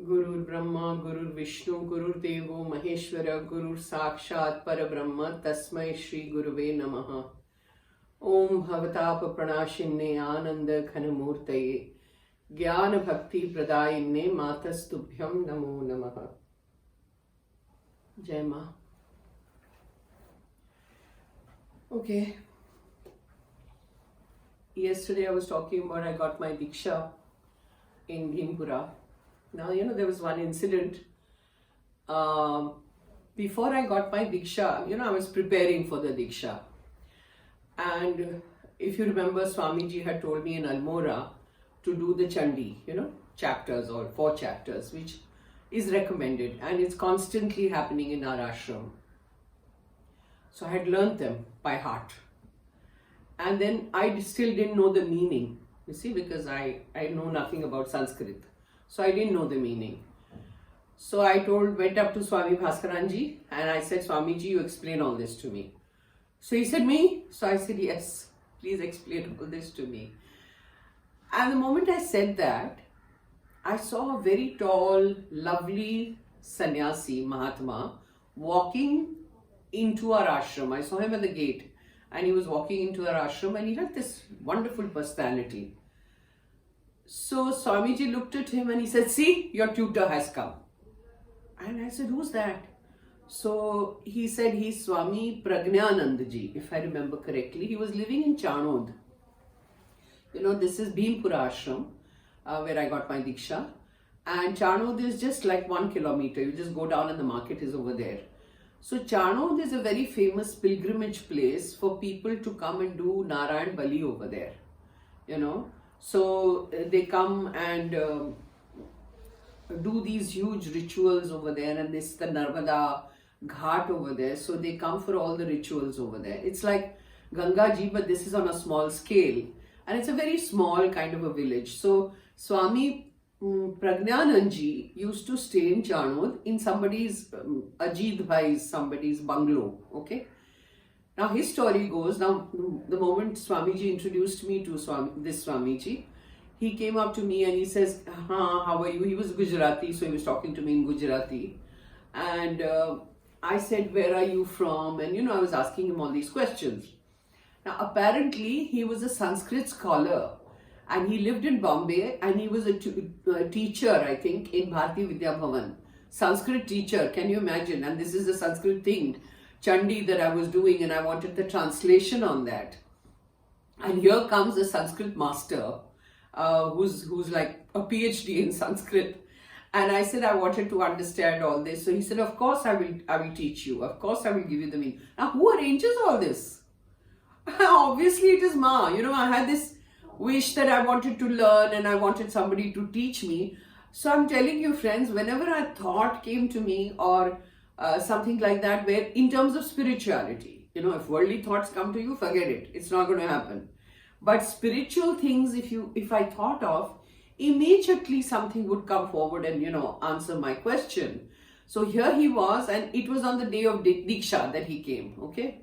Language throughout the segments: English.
Gurur Brahma, Gurur Vishnu, Gurur Devo Maheshwara, Gurur Sakshat Parabrahma, Tasmai Shri Guruve Namaha. Om Bhavatapa Pranashinne Ananda Ghanamurtaye Jnana Bhakti Pradayinne Matastubhyam Namo Namaha. Jai Ma. Okay. Yesterday I was talking about I got my Diksha in Bhimpura. Now, there was one incident. Before I got my Diksha, I was preparing for the Diksha. And if you remember, Swamiji had told me in Almora to do the Chandi, chapters or 4 chapters, which is recommended and it's constantly happening in our ashram. So I had learnt them by heart. And then I still didn't know the meaning, you see, because I know nothing about Sanskrit. So I didn't know the meaning. So I went up to Swami Bhaskaranji and I said, Swamiji, you explain all this to me. So he said, me? So I said, yes, please explain all this to me. And the moment I said that, I saw a very tall, lovely sannyasi, Mahatma, walking into our ashram. I saw him at the gate and he was walking into our ashram and he had this wonderful personality. So Swamiji looked at him and he said, see, your tutor has come. And I said, who's that? So he said, he's Swami Prajnanandaji, if I remember correctly. He was living in Chanod. This is Bhimpura Ashram, where I got my Diksha. And Chanod is just like 1 kilometer. You just go down and the market is over there. So Chanod is a very famous pilgrimage place for people to come and do Narayan Bali over there. So they come and do these huge rituals over there, and this is the Narmada Ghat over there. So they come for all the rituals over there. It's like Gangaji, but this is on a small scale. And it's a very small kind of a village. So Swami Prajnananji used to stay in Chanod in somebody's, Ajit Bhai's, somebody's bungalow. Okay. Now his story goes, now the moment Swamiji introduced me to this Swamiji, he came up to me and he says, how are you? He was Gujarati, so he was talking to me in Gujarati. And I said, where are you from? And I was asking him all these questions. Now apparently he was a Sanskrit scholar and he lived in Bombay and he was a teacher, I think, in Bharati Vidya Bhavan. Sanskrit teacher, can you imagine? And this is a Sanskrit thing. Chandi that I was doing and I wanted the translation on that. And here comes a Sanskrit master who's like a PhD in Sanskrit. And I said I wanted to understand all this. So he said, of course I will teach you. Of course I will give you the meaning. Now who arranges all this? Obviously it is Ma. I had this wish that I wanted to learn and I wanted somebody to teach me. So I'm telling you friends, whenever a thought came to me or something like that, where in terms of spirituality, if worldly thoughts come to you, forget it. It's not going to happen. But spiritual things, if I thought of, immediately something would come forward and, answer my question. So here he was, and it was on the day of Diksha that he came, okay?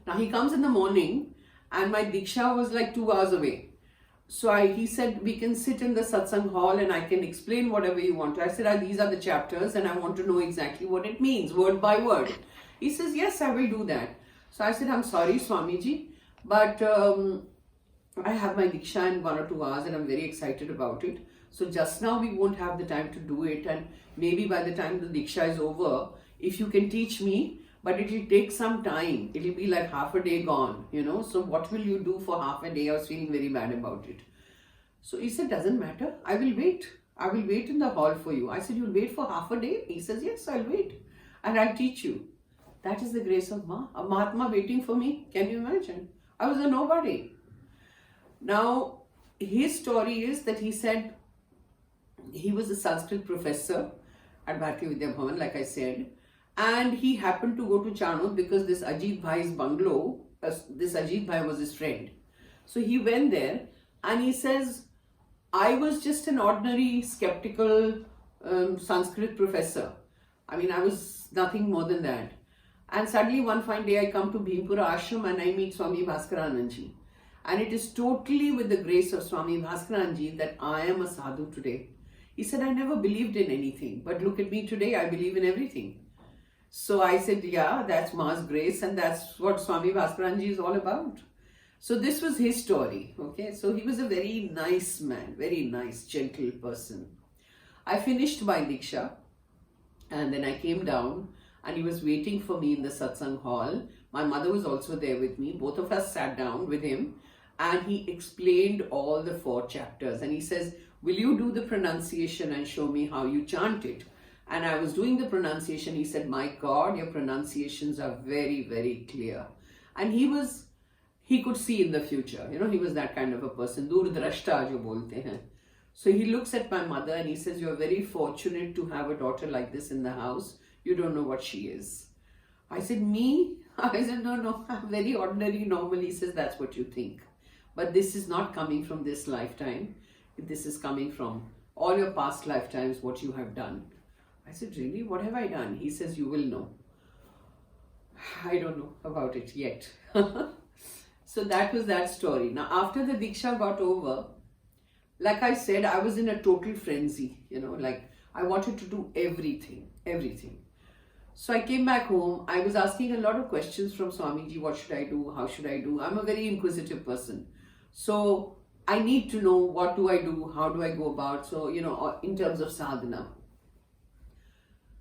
Now he comes in the morning and my Diksha was like 2 hours away. So he said, we can sit in the satsang hall and I can explain whatever you want to. I said, these are the chapters and I want to know exactly what it means, word by word. He says, yes, I will do that. So I said, I'm sorry, Swamiji, but I have my Diksha in 1 or 2 hours and I'm very excited about it. So just now we won't have the time to do it, and maybe by the time the Diksha is over, if you can teach me, but it will take some time. It will be like half a day gone, So what will you do for half a day? I was feeling very bad about it. So he said, doesn't matter. I will wait. I will wait in the hall for you. I said, you'll wait for half a day? He says, yes, I'll wait. And I'll teach you. That is the grace of Ma. A Mahatma waiting for me. Can you imagine? I was a nobody. Now, his story is that he said he was a Sanskrit professor at Bharati Vidya Bhavan, like I said. And he happened to go to Chanod because this Ajit Bhai's bungalow, this Ajit Bhai was his friend. So he went there and he says, I was just an ordinary skeptical Sanskrit professor. I was nothing more than that. And suddenly one fine day I come to Bhimpura Ashram and I meet Swami Bhaskarananji. And it is totally with the grace of Swami Bhaskaranji that I am a sadhu today. He said, I never believed in anything, but look at me today, I believe in everything. So I said, yeah, that's Ma's grace, and that's what Swami Bhaskaranji is all about. So this was his story, okay? So he was a very nice man, very nice, gentle person. I finished my Diksha, and then I came down, and he was waiting for me in the satsang hall. My mother was also there with me. Both of us sat down with him, and he explained all the 4 chapters. And he says, will you do the pronunciation and show me how you chant it? And I was doing the pronunciation. He said, my God, your pronunciations are very, very clear. And he could see in the future. You know, he was that kind of a person. Durdrashta jo bolte hain. So he looks at my mother and he says, you're very fortunate to have a daughter like this in the house. You don't know what she is. I said, me? I said, no, I'm very ordinary, normal. He says, that's what you think. But this is not coming from this lifetime. This is coming from all your past lifetimes, what you have done. I said, really? What have I done? He says, you will know. I don't know about it yet. So that was that story. Now, after the Diksha got over, like I said, I was in a total frenzy, you know, like I wanted to do everything. So I came back home. I was asking a lot of questions from Swamiji. What should I do? How should I do? I'm a very inquisitive person. So I need to know, what do I do? How do I go about? So, you know, in terms of sadhana.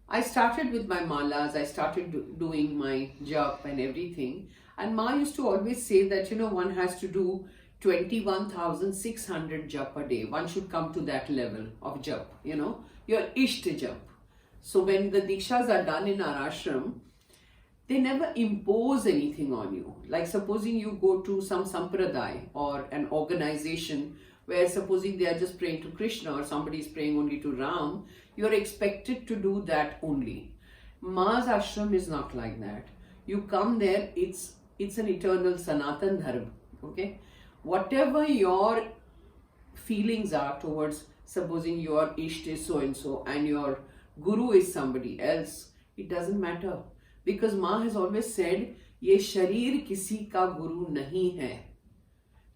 I started with my malas. I started doing my jap and everything. And Ma used to always say that, you know, one has to do 21,600 jap a day. One should come to that level of jap, you know, your ishta jap. So when the dikshas are done in our ashram, they never impose anything on you. Like supposing you go to some sampradaya or an organization where supposing they are just praying to Krishna or somebody is praying only to Ram, you're expected to do that only. Ma's ashram is not like that. You come there, it's an eternal Sanatan Dharma, okay? Whatever your feelings are towards, supposing your Ishta is so-and-so and your Guru is somebody else, it doesn't matter. Because Ma has always said, ये शरीर किसी का गुरु नहीं है.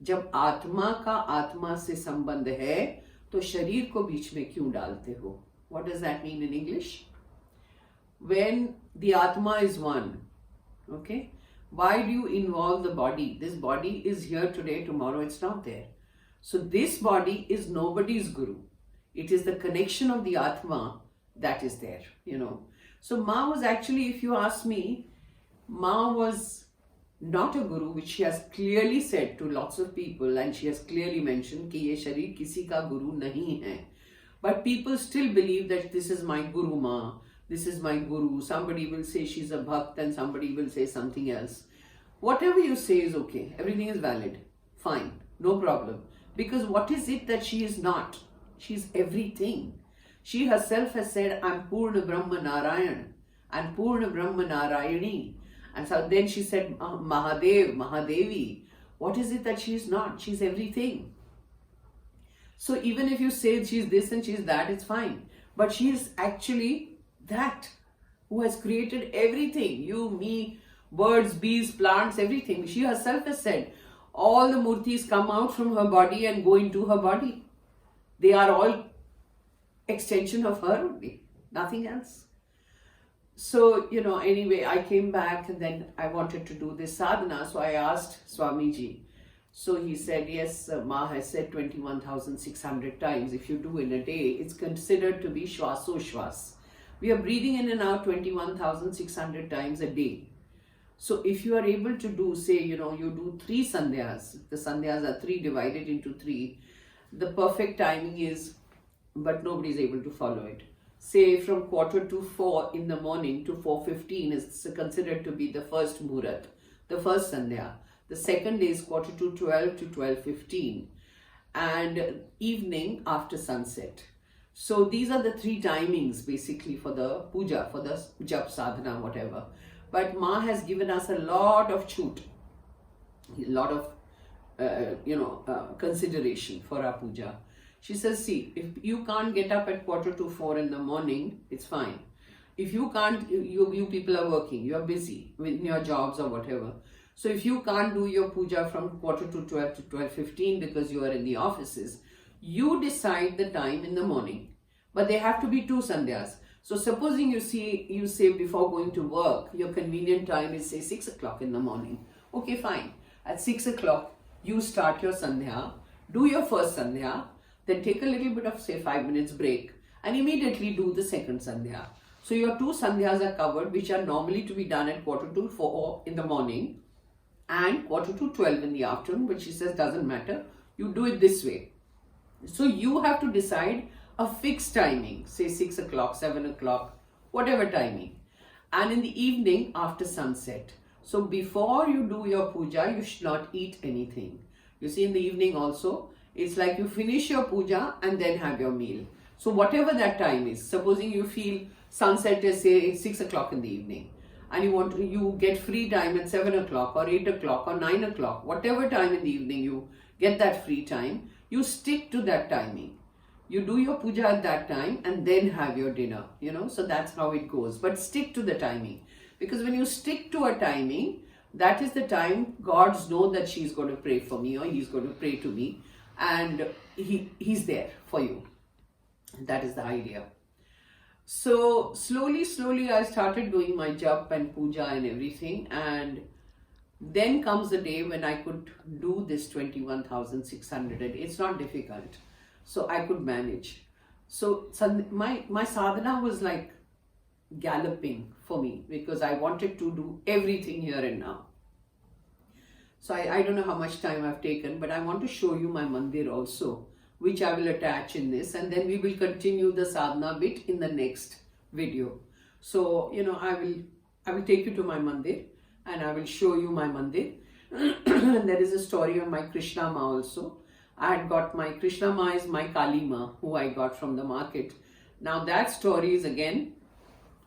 जब आत्मा का आत्मा से संबंध है, तो शरीर को बीच में क्यों डालते हो? What does that mean in English? When the Atma is one, okay? Why do you involve the body? This body is here today, tomorrow it's not there. So this body is nobody's guru. It is the connection of the Atma that is there, you know. So Ma was actually, if you ask me, Ma was not a guru, which she has clearly said to lots of people, and she has clearly mentioned कि ये शरीर किसी का गुरु नहीं है. But people still believe that this is my guru Ma, this is my guru. Somebody will say she's a bhakt and somebody will say something else. Whatever you say is okay. Everything is valid. Fine. No problem. Because what is it that she is not? She's everything. She herself has said, I'm Purna Brahma Narayan and Purna Brahma Narayani. And so then she said, Mahadev, Mahadevi. What is it that she is not? She's everything. So even if you say she's this and she's that, it's fine. But she is actually that who has created everything. You, me, birds, bees, plants, everything. She herself has said, all the murtis come out from her body and go into her body. They are all extension of her only, nothing else. So, you know, anyway, I came back and then I wanted to do this sadhana. So I asked Swamiji. So he said, yes, Ma has said 21,600 times. If you do in a day, it's considered to be shwaso-shwas. We are breathing in and out 21,600 times a day. So if you are able to do, say, you know, you do 3 sandhyas. The sandhyas are 3 divided into 3. The perfect timing is, but nobody is able to follow it. Say from 3:45 in the morning to 4:15 is considered to be the first muhurat, the first sandhya. The second is 11:45 to 12:15, and evening after sunset. So these are the 3 timings basically for the puja, for the jap sadhana, whatever. But Ma has given us a lot of chhoot, a lot of consideration for our puja. She says, see, if you can't get up at 3:45 in the morning, it's fine. If you can't, you people are working, you are busy with your jobs or whatever. So if you can't do your puja from 11:45 to 12:15 because you are in the offices, you decide the time in the morning. but they have to be 2 sandhyas. So supposing you say before going to work, your convenient time is say 6 o'clock in the morning. Okay, fine. At 6 o'clock, you start your sandhya, do your first sandhya, then take a little bit of say 5 minutes break and immediately do the second sandhya. So your 2 sandhyas are covered, which are normally to be done at 4:45 in the morning and 11:45 in the afternoon, which she says doesn't matter. You do it this way. So you have to decide a fixed timing, say 6 o'clock, 7 o'clock, whatever timing. And in the evening after sunset. So before you do your puja, you should not eat anything. You see, in the evening also, it's like you finish your puja and then have your meal. So whatever that time is, supposing you feel sunset is say 6 o'clock in the evening, and you get free time at 7 o'clock or 8 o'clock or 9 o'clock, whatever time in the evening you get that free time, you stick to that timing. You do your puja at that time and then have your dinner, so that's how it goes. But stick to the timing, because when you stick to a timing, that is the time gods know that she's going to pray for me or he's going to pray to me, and he's there for you. That is the idea. So slowly I started doing my jap and puja and everything, and then comes the day when I could do this 21,600. It's not difficult. So I could manage. So my sadhana was like galloping for me, because I wanted to do everything here and now. So I don't know how much time I've taken, but I want to show you my mandir also, which I will attach in this, and then we will continue the sadhana bit in the next video. So, I will take you to my mandir and I will show you my mandir. And there is a story on my Krishna Ma also. I had got my Krishna Ma is my Kali Ma, who I got from the market. Now that story is again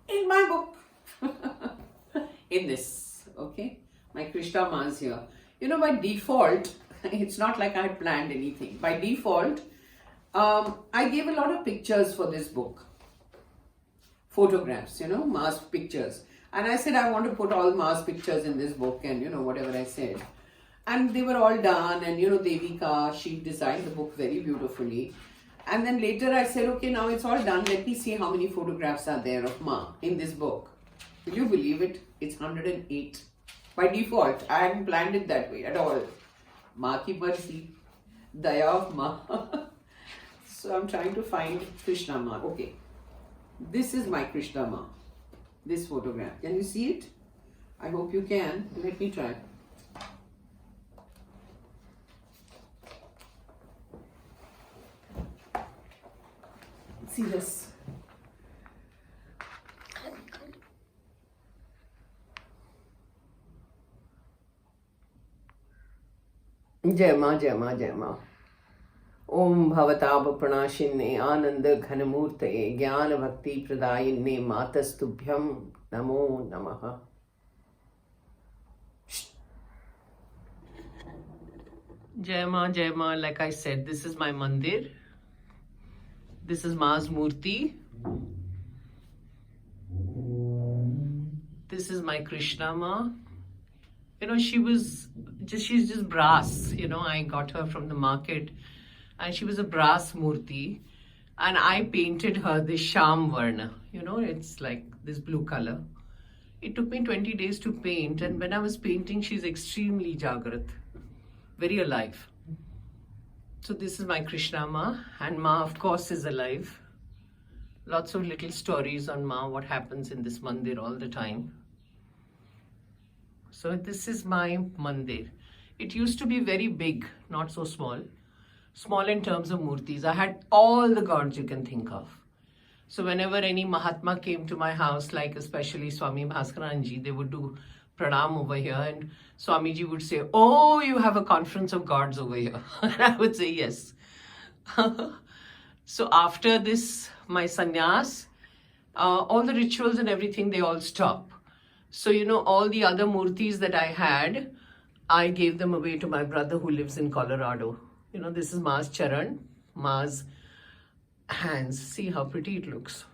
in my book. In this, okay? My Krishna Ma is here. By default, it's not like I had planned anything. By default, I gave a lot of pictures for this book. Photographs, Ma's pictures. And I said I want to put all Ma's pictures in this book, and whatever I said. And they were all done, and Devika, she designed the book very beautifully. And then later I said, okay, now it's all done. Let me see how many photographs are there of Ma in this book. Will you believe it? It's 108. By default, I hadn't planned it that way at all. Ma ki barsi, daya of Ma. So I'm trying to find Krishna Ma. Okay, this is my Krishna Ma. This photograph. Can you see it? I hope you can. Let me try. See this. Jai Ma, Jai Ma, Jai Ma. Om Bhavatab Pranashinne Anand Ghanamurtaye Jnana Bhakti Pradayinne Matastubhyam Namo Namaha. Jai Ma, like I said, this is my mandir. This is Ma's Murti. This is my Krishna Ma. She's just brass. I got her from the market, and she was a brass Murti. And I painted her this Sham Varna. It's like this blue color. It took me 20 days to paint, and when I was painting, she's extremely Jagrat, very alive. So this is my Krishna Ma, and Ma of course is alive. Lots of little stories on Ma, what happens in this mandir all the time. So this is my mandir. It used to be very big, not so small. Small in terms of murtis. I had all the gods you can think of. So whenever any Mahatma came to my house, like especially Swami Bhaskaranji, they would do pranam over here, and Swamiji would say, oh, you have a conference of gods over here. And I would say, yes. So after this, my sannyas, all the rituals and everything, they all stop. So, all the other murtis that I had, I gave them away to my brother who lives in Colorado. This is Ma's charan, Ma's hands. See how pretty it looks.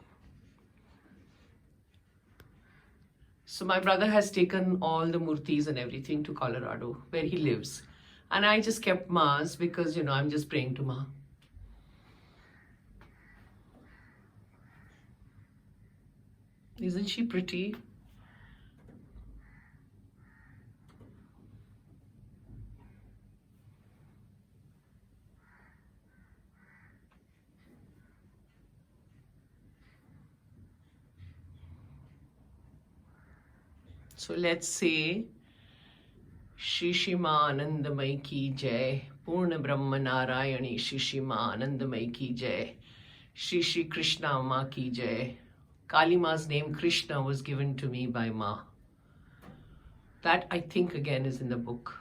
So my brother has taken all the murtis and everything to Colorado, where he lives. And I just kept Ma's because, I'm just praying to Ma. Isn't she pretty? So let's say Shishima Anandamai ki jai, Purna Brahma Narayani Shishima Anandamai ki jai, Shri Shri Krishna Ma ki jai. Kali Ma's name Krishna was given to me by Ma. That I think again is in the book.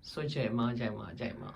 So Jai Ma, Jai Ma, Jai Ma.